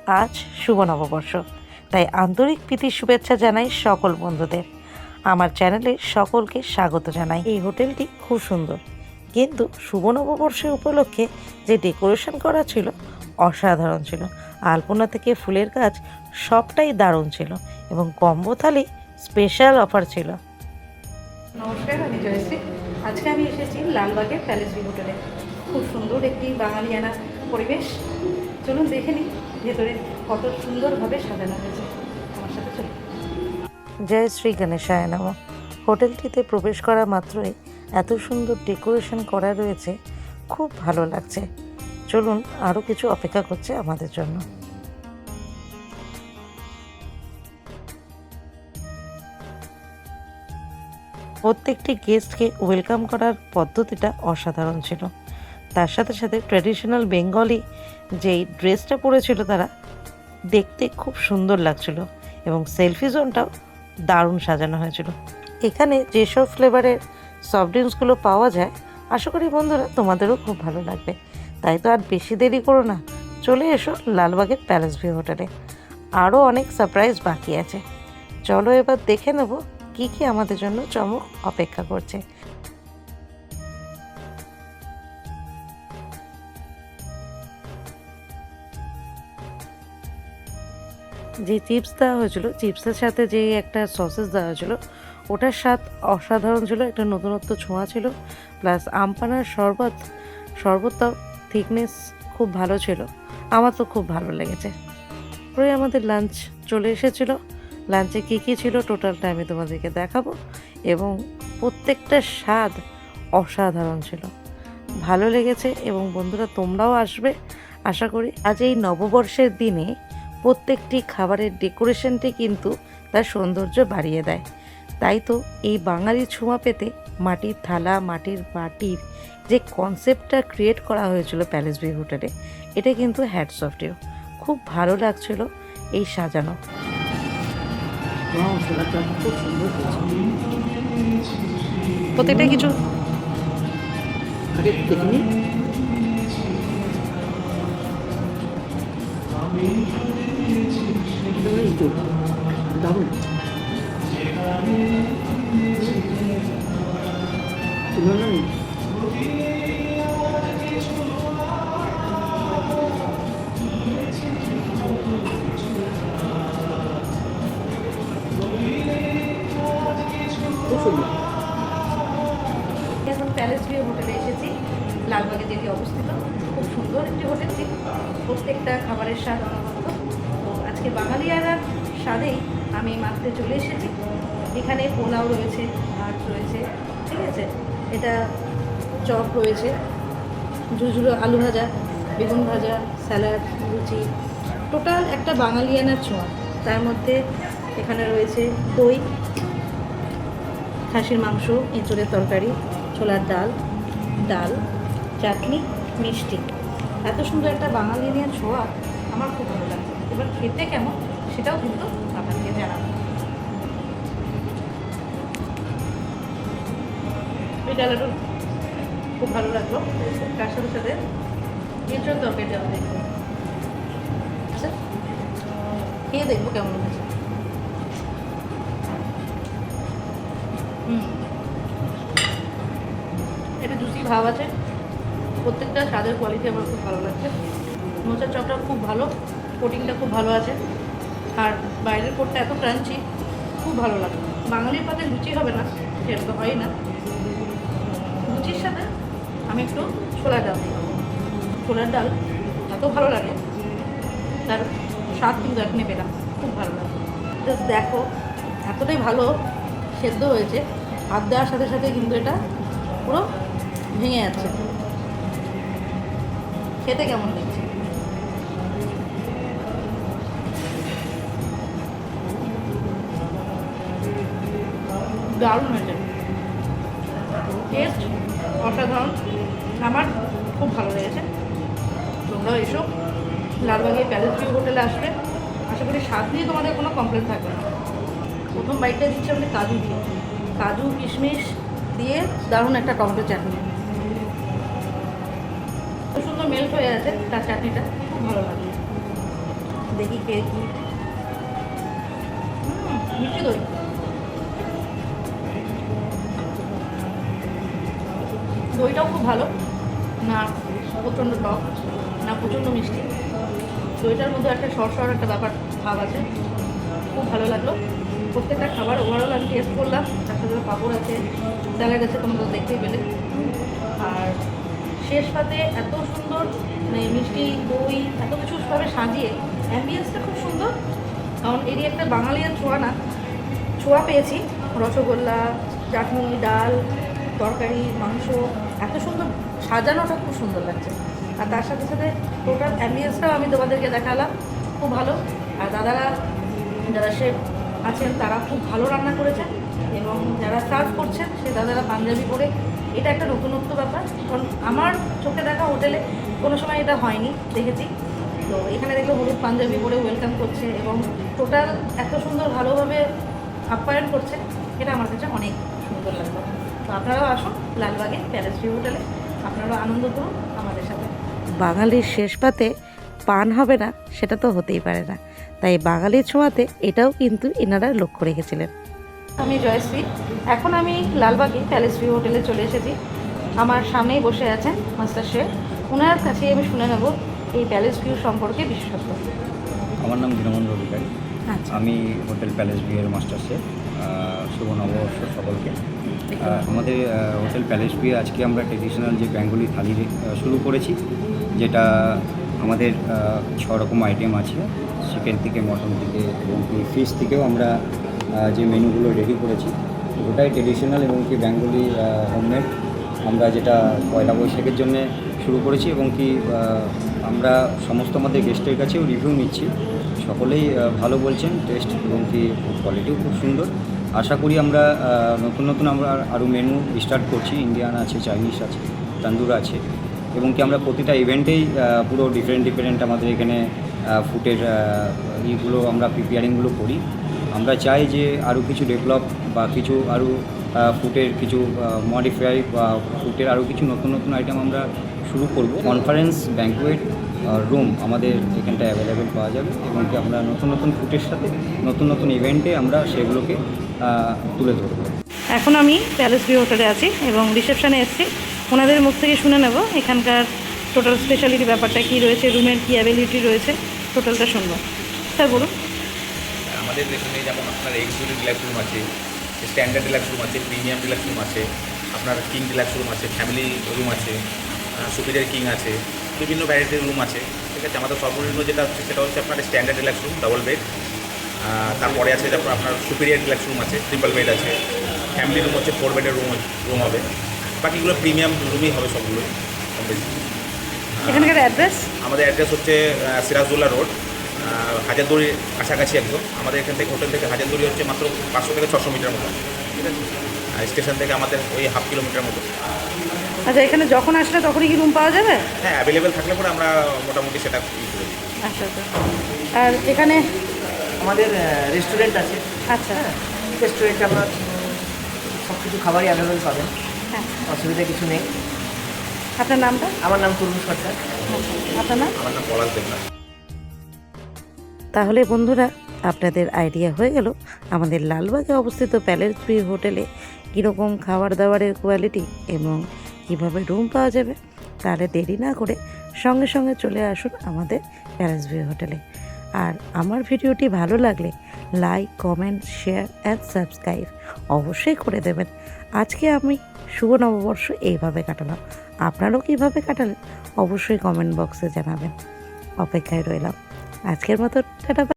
আজ শুভ নববর্ষ, তাই আন্তরিক প্রীতির শুভেচ্ছা জানাই সকল বন্ধুদের। আমার চ্যানেলে সকলকে স্বাগত জানাই। এই হোটেলটি খুব সুন্দর, কিন্তু শুভ নববর্ষের উপলক্ষে যে ডেকোরেশন করা ছিল অসাধারণ ছিল। আলপনা থেকে ফুলের কাজ সবটাই দারুণ ছিল এবং কম্বো থালি স্পেশাল অফার ছিল। নমস্কার, আমি জয়শ্রী। আজকে আমি এসেছি লালবাগের প্যালেস ভিউ হোটেলে। খুব সুন্দর একটি বাঙালিয়ানা পরিবেশ। চলুন দেখে নিই ভেতরে কত সুন্দরভাবে সাজানো হয়েছে। আমার সাথে চলুন। জয় শ্রী গণেশায় নমঃ। হোটেলটিতে প্রবেশ করা মাত্রই এত সুন্দর ডেকোরেশন করা রয়েছে, খুব ভালো লাগছে। চলুন, আরও কিছু অপেক্ষা করছে আমাদের জন্য। প্রত্যেকটি গেস্টকে ওয়েলকাম করার পদ্ধতিটা অসাধারণ ছিল। তার সাথে সাথে ট্র্যাডিশনাল বেঙ্গলি যেই ড্রেসটা পরেছিল তারা, দেখতে খুব সুন্দর লাগছিল এবং সেলফি জোনটাও দারুণ সাজানো হয়েছিল। এখানে যেসব ফ্লেভারের সফট ড্রিঙ্কসগুলো পাওয়া যায়, আশা করি বন্ধুরা তোমাদেরও খুব ভালো লাগবে। তাই তো আর বেশি দেরি করো না, চলে এসো লালবাগের প্যালেস ভিউ হোটেলে। আরও অনেক সারপ্রাইজ বাকি আছে। চলো এবার দেখে নেব কী কী আমাদের জন্য চমক অপেক্ষা করছে। যে চিপস দেওয়া হয়েছিল, চিপসের সাথে যে একটা সসেস দেওয়া হয়েছিল, ওটার স্বাদ অসাধারণ ছিল, একটা নতুনত্ব ছোঁয়া ছিল। প্লাস আমপানার শরবতটাও থিকনেস খুব ভালো ছিল। আমার তো খুব ভালো লেগেছে। পরে আমাদের লাঞ্চ চলে এসেছিল। লাঞ্চে কী কী ছিল টোটালটা আমি তোমাদেরকে দেখাবো, এবং প্রত্যেকটা স্বাদ অসাধারণ ছিল, ভালো লেগেছে। এবং বন্ধুরা তোমরাও আসবে আশা করি। আজ এই নববর্ষের দিনে প্রত্যেকটি খাবারের ডেকোরেশনটি কিন্তু তার সৌন্দর্য বাড়িয়ে দেয়। তাই তো এই বাঙালি ছোঁয়া পেতে মাটির থালা, মাটির বাটির যে কনসেপ্টটা ক্রিয়েট করা হয়েছিল প্যালেস ভিউ হোটেলে, এটা কিন্তু হ্যাটস অফ টু। খুব ভালো লাগছিল এই সাজানো। খুব সুন্দর প্রত্যেকটা কিছু দেখিনি। দারুণ তুলনা নেই। এখন প্যালেস ভিউ হোটেলে এসেছি, লালবাগে যেটি অবস্থিত। খুব সুন্দর একটি হোটেল ছিল, প্রত্যেকটা খাবারের স্বাদ অনবদ্য। তো আজকে বাঙালিয়ানার স্বাদেই আমি মাত্রে চলে এসেছি। এখানে পোলাও রয়েছে, ভাত রয়েছে, ঠিক আছে, এটা চপ রয়েছে, ঝুঝুরো আলু ভাজা, বেগুন ভাজা, স্যালাড, লুচি, টোটাল একটা বাঙালিয়ানার ছোঁয়া। তার মধ্যে এখানে রয়েছে দই, খাসির মাংস, এঁচোড়ের তরকারি, ছোলার ডাল, চাটনি, মিষ্টি। এত সুন্দর একটা বাঙালিয়ানা ছোঁয়া আমার খুব ভালো লাগে। এবার খেতে কেমন সেটাও কিন্তু আপনাকে জানাবো। এই ডালাটা খুব ভালো লাগলো, তার সাথে সাথে এঁচোড়ের তরকারিটা দেখবো। আচ্ছা, খেয়ে দেখবো কেমন হয়েছে। এটা জুসি ভাব আছে, প্রত্যেকটা স্বাদের কোয়ালিটি আমার খুব ভালো লাগছে। মোচার চপটা খুব ভালো, কোটিংটা খুব ভালো আছে, আর বাইরের কোটটা এত ক্রাঞ্চি, খুব ভালো লাগে। বাঙালির পাতে লুচি হবে না, সেটা তো হয় না। লুচির সাথে আমি একটু ছোলার ডাল দিই। ছোলার ডাল এত ভালো লাগে, তার স্বাদ কিন্তু এখনই পেলাম, খুব ভালো লাগে। জাস্ট দেখো এতটাই ভালো সেদ্ধ হয়েছে, হাত দেওয়ার সাথে সাথে কিন্তু এটা পুরো ভেঙে যাচ্ছে। খেতে কেমন লাগছে? দারুণ হয়েছে, টেস্ট অসাধারণ, আমার খুব ভালো লেগেছে। তোমরাও এসো, লালবাগে প্যালেস ভিউ হোটেলে আসবে, আশা করি স্বাদ নিয়ে তোমাদের কোনো কমপ্লেন থাকবে না। প্রথম বাইকটা দিচ্ছি আমাদের কাজু দিয়ে, কাজু কিশমিশ দিয়ে দারুণ একটা টমেটো চাটনি, খুব সুন্দর মেল্ট হয়ে আছে তার চাটনিটা, খুব ভালো লাগে। দেখি কে কি মিষ্টি দই। দইটাও খুব ভালো, না প্রচণ্ড টক না প্রচণ্ড মিষ্টি, দইটার মধ্যে একটা সর একটা ব্যাপার ভাব আছে, খুব ভালো লাগলো। প্রত্যেকটা খাবার ওভারঅল আমি টেস্ট করলাম, তার সাথে পাঁপড় আছে, স্যালাড আছে, তোমরা তো দেখতেই পেলে। আর শেষ পাতে এত সুন্দর মানে মিষ্টি দই এত কিছুভাবে সাজিয়ে, অ্যাম্বিয়েন্সটা খুব সুন্দর, কারণ এরই একটা বাঙালিয়ান ছোঁয়া না ছোঁয়া পেয়েছি। রসগোল্লা, চাটনি, ডাল, তরকারি, মাংস এত সুন্দর সাজানোটা খুব সুন্দর লাগছে। আর তার সাথে সাথে টোটাল অ্যাম্বিয়েন্সটাও আমি তোমাদেরকে দেখালাম, খুব ভালো। আর দাদারা যারা শেফ আছেন তারা খুব ভালো রান্না করেছেন, এবং যারা সার্ভ করছেন সে দাদারা পাঞ্জাবি পরে, এটা একটা নতুনত্ব ব্যাপার, কারণ আমার চোখে দেখা হোটেলে কোনো সময় এটা হয়নি, দেখেছি। তো এখানে দেখলো হলুদ পাঞ্জাবি পরে ওয়েলকাম করছে এবং টোটাল এত সুন্দর ভালোভাবে আপ্যায়ন করছে, এটা আমার কাছে অনেক সুন্দর লাগলো। তো আপনারাও আসুন লালবাগে প্যালেস ভিউ হোটেলে, আপনারাও আনন্দ করুন আমাদের সাথে। বাঙালির শেষ পাতে পান হবে না সেটা তো হতেই পারে না, তাই বাঙালির ছোঁয়াতে এটাও কিন্তু এনারা লক্ষ্য রেখেছিলেন। আমি জয়শ্রী, এখন আমি লালবাগে প্যালেস ভিউ হোটেলে চলে এসেছি। আমার সামনেই বসে আছেন মাস্টার শেফ, ওনার কাছে আমি শুনে নেব এই প্যালেস ভিউ সম্পর্কে বিশেষত্ব। আমার নাম দীনবন্ধু অধিকারী, আচ্ছা, আমি হোটেল প্যালেস ভিউয়ের মাস্টার শেফ। শুভ নববর্ষ সকলকে। আমাদের হোটেল প্যালেস ভিউ আজকে আমরা ট্রেডিশনাল যে বেঙ্গলি থালি শুরু করেছি, যেটা আমাদের 6 রকম আইটেম আছে, চিকেন থেকে মটন থেকে এবং কি ফিশ থেকেও আমরা যে মেনুগুলো রেডি করেছি ওটাই ট্রেডিশনাল এবং কি বেঙ্গলি হোমমেড। আমরা যেটা পয়লা বৈশাখের জন্যে শুরু করেছি এবং কি আমরা সমস্ত আমাদের গেস্টের কাছেও রিভিউ নিচ্ছি, সকলেই ভালো বলছেন, টেস্ট এবং কি কোয়ালিটিও খুব সুন্দর। আশা করি আমরা নতুন আমরা আরও মেনু স্টার্ট করছি, ইন্ডিয়ান আছে, চাইনিজ আছে, তান্দুর আছে, এবং কি আমরা প্রতিটা ইভেন্টেই পুরো ডিফারেন্ট আমাদের এখানে ফুডের ইগুলো আমরা প্রিপেয়ারিংগুলো করি। আমরা চাই যে আরও কিছু ডেভেলপ বা কিছু আরও ফুডের কিছু মডিফাই বা ফুডের আরও কিছু নতুন আইটেম আমরা শুরু করব। কনফারেন্স ব্যাঙ্কুয়েট রুম আমাদের এখানটায় অ্যাভেলেবেল পাওয়া যাবে এবং কি আমরা নতুন ফুডের সাথে নতুন ইভেন্টে আমরা সেগুলোকে তুলে ধরব। এখন আমি প্যালেস ভিউ হোটেলে আছি এবং রিসেপশনে এসেছি, ওনাদের মুখ থেকে শুনে নেব এখানকার টোটাল স্পেশালিটি ব্যাপারটা কী রয়েছে, রুমের কী অ্যাভেলিটি রয়েছে, টোটালটা শুনবো। স্যার বলুন। আমাদের এখানে যেমন আপনার এক্সিকিউটিভ ডিলাক্স রুম আছে, স্ট্যান্ডার্ড ডিলাক্স রুম আছে, প্রিমিয়াম ডিলাক্স রুম আছে, আপনার কিং ডিলাক্স রুম আছে, ফ্যামিলি রুম আছে, সুপিরিয়ার কিং আছে, বিভিন্ন ভ্যারাইটির রুম আছে, ঠিক আছে। আমাদের সর্বনিম্ন যেটা হচ্ছে সেটা হচ্ছে আপনার standard deluxe room, double bed. তারপরে আছে যেমন আপনার সুপিরিয়ার ডিলাক্স রুম আছে, ট্রিপল বেড আছে, ফ্যামিলি রুম হচ্ছে 4 বেডের রুম হবে, বাকিগুলো প্রিমিয়াম রুমই হবে সবগুলো কম বেশি। এখানকার অ্যাড্রেস? আমাদের অ্যাড্রেস হচ্ছে সিরাজদৌল্লা রোড, হাজারদুয়ারির কাছাকাছি একদম। আমাদের এখান থেকে হোটেল থেকে হাজারদুয়ারি হচ্ছে মাত্র 500 থেকে 600 মিটার মতো, ঠিক আছে। আর স্টেশন থেকে আমাদের ওই 1/2 কিলোমিটার মতো। আচ্ছা, এখানে যখন আসলে তখনই কি রুম পাওয়া যাবে? হ্যাঁ, অ্যাভেলেবেল থাকলে পরে আমরা মোটামুটি সেটা ই করে দিই। আচ্ছা আচ্ছা। আর এখানে আমাদের রেস্টুরেন্ট আছে। আচ্ছা রেস্টুরেন্টে আপনার সব কিছু খাবারই অ্যাভেলেবেল পাবেন, হ্যাঁ, অসুবিধা কিছু নেই। আপনার নামটা? আমার নাম তরুণ সরকার। আপনার নাম? আমার নাম পলাশ দেবনাথ। তাহলে বন্ধুরা, আপনাদের আইডিয়া হয়ে গেল আমাদের লালবাগে অবস্থিত প্যালেস ভিউ হোটেলে কীরকম খাবার দাবারের কোয়ালিটি এবং কীভাবে রুম পাওয়া যাবে। তাহলে দেরি না করে সঙ্গে সঙ্গে চলে আসুন আমাদের প্যালেস ভিউ হোটেলে। আর আমার ভিডিওটি ভালো লাগলে like, comment, share and subscribe অবশ্যই করে দেবেন। আজকে আমি শুভ নববর্ষ এইভাবে কাটালাম, আপনারাও কীভাবে কাটালেন অবশ্যই কমেন্ট বক্সে জানাবেন। অপেক্ষায় রইলাম। আজকের মতো টাটা।